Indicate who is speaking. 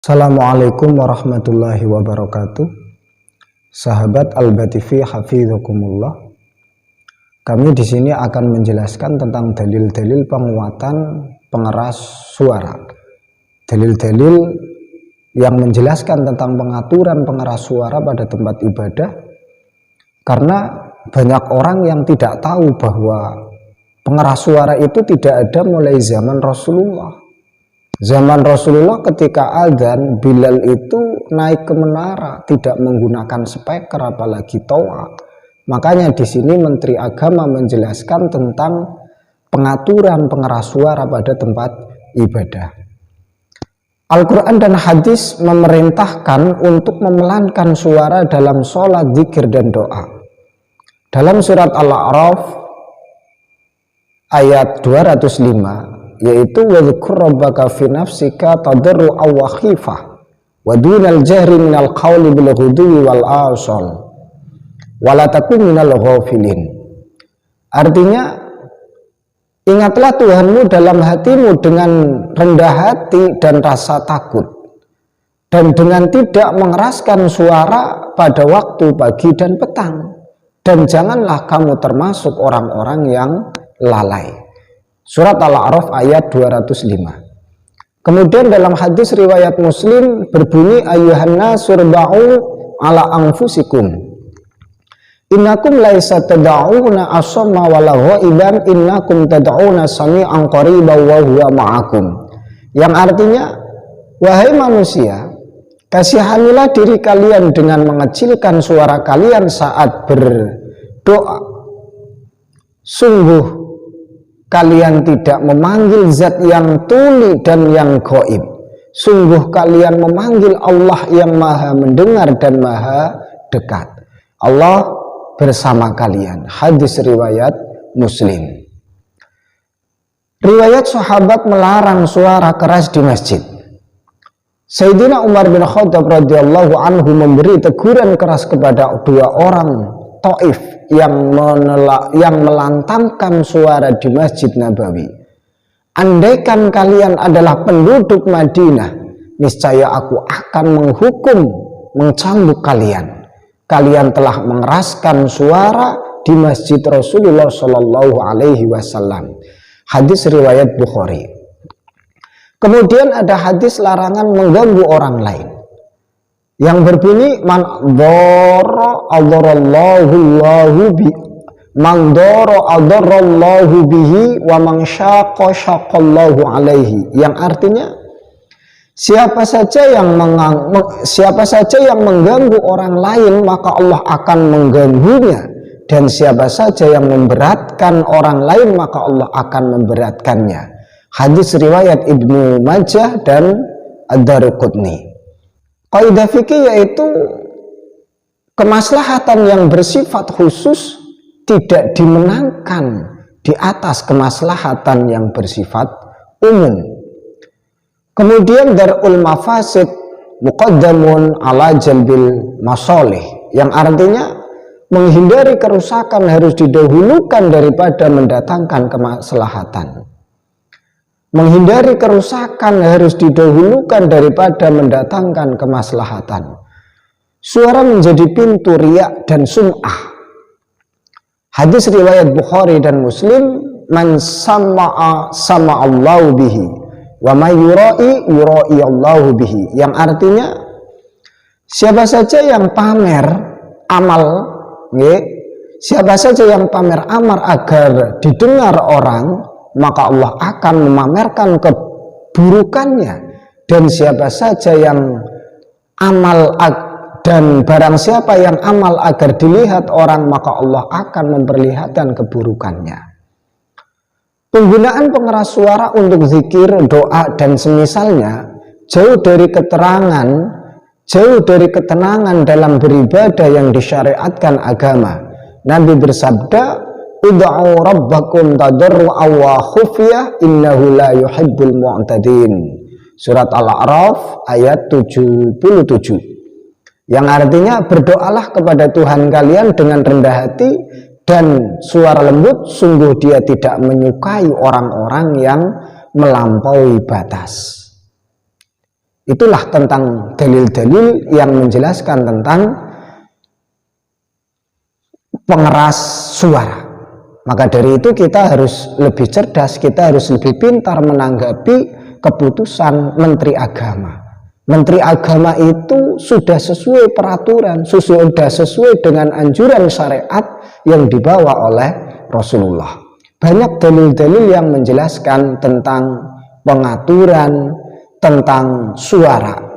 Speaker 1: Assalamualaikum warahmatullahi wabarakatuh. Sahabat Al-Batifi hafizakumullah. Kami di sini akan menjelaskan tentang dalil-dalil penguatan pengeras suara. Dalil-dalil yang menjelaskan tentang pengaturan pengeras suara pada tempat ibadah. Karena banyak orang yang tidak tahu bahwa pengeras suara itu tidak ada mulai zaman Rasulullah. Zaman Rasulullah ketika adzan, Bilal itu naik ke menara, tidak menggunakan speaker apalagi toa. Makanya di sini Menteri Agama menjelaskan tentang pengaturan pengeras suara pada tempat ibadah. Al-Quran dan hadis memerintahkan untuk memelankan suara dalam sholat, zikir, dan doa. Dalam surat Al-A'raf ayat 205, yaitu wadhkur rabbaka fi nafsika tadarru'an wa khifah wa dunal jahri minal qawli bil ghudwi wal asal wa la takun minal ghafilin. Artinya, ingatlah Tuhanmu dalam hatimu dengan rendah hati dan rasa takut, dan dengan tidak mengeraskan suara pada waktu pagi dan petang, dan janganlah kamu termasuk orang-orang yang lalai. Surat Al-A'raf ayat 205. Kemudian dalam hadis riwayat Muslim berbunyi, ayyuhan nasurba'u ala anfusikum innakum laisa tad'una asamma wala ghaiban innakum tad'una sami'an qariban wa huwa ma'akum. Yang artinya, wahai manusia, kasihanilah diri kalian dengan mengecilkan suara kalian saat berdoa. Sungguh kalian tidak memanggil zat yang tuli dan yang gaib. Sungguh kalian memanggil Allah yang maha mendengar dan maha dekat. Allah bersama kalian. Hadis riwayat Muslim. Riwayat sahabat melarang suara keras di masjid. Sayyidina Umar bin Khattab radhiyallahu anhu memberi teguran keras kepada dua orang Taif yang melantangkan suara di Masjid Nabawi. Andaikan kalian adalah penduduk Madinah, niscaya aku akan menghukum, mencambuk kalian. Kalian telah mengeraskan suara di Masjid Rasulullah Shallallahu Alaihi Wasallam. Hadis riwayat Bukhari. Kemudian ada hadis larangan mengganggu orang lain yang berbunyi, man doro adarallahu bi man doro adarallahu bihi wa man syaqa syaqallahu alaihi, yang artinya siapa saja yang mengganggu orang lain maka Allah akan mengganggunya, dan siapa saja yang memberatkan orang lain maka Allah akan memberatkannya. Hadis riwayat Ibnu Majah dan Ad-Daruqutni. Kaidah fikih yaitu kemaslahatan yang bersifat khusus tidak dimenangkan di atas kemaslahatan yang bersifat umum. Kemudian darul mafasid muqaddamun ala jalbil masolih, yang artinya menghindari kerusakan harus didahulukan daripada mendatangkan kemaslahatan. Menghindari kerusakan harus didahulukan daripada mendatangkan kemaslahatan. Suara menjadi pintu riya dan sum'ah. Hadis riwayat Bukhari dan Muslim, man sama'a sama'allahu bihi wa may yura'i yura'i Allahu bihi, yang artinya siapa saja yang pamer amal, siapa saja yang pamer amal agar didengar orang, maka Allah akan memamerkan keburukannya. Dan siapa saja yang amal dan barang siapa yang amal agar dilihat orang, maka Allah akan memperlihatkan keburukannya. Penggunaan pengeras suara untuk zikir, doa, dan semisalnya jauh dari ketenangan dalam beribadah yang disyariatkan agama. Nabi bersabda, ud'u rabbakum tadarru'an wa khufyah innahu la yuhibbul mu'tadin. Surat Al-A'raf ayat 77. Yang artinya, berdoalah kepada Tuhan kalian dengan rendah hati dan suara lembut, sungguh Dia tidak menyukai orang-orang yang melampaui batas. Itulah tentang dalil-dalil yang menjelaskan tentang pengeras suara. Maka dari itu kita harus lebih cerdas, kita harus lebih pintar menanggapi keputusan Menteri Agama. Menteri Agama itu sudah sesuai peraturan, sudah sesuai dengan anjuran syariat yang dibawa oleh Rasulullah. Banyak dalil-dalil yang menjelaskan tentang pengaturan, tentang suara.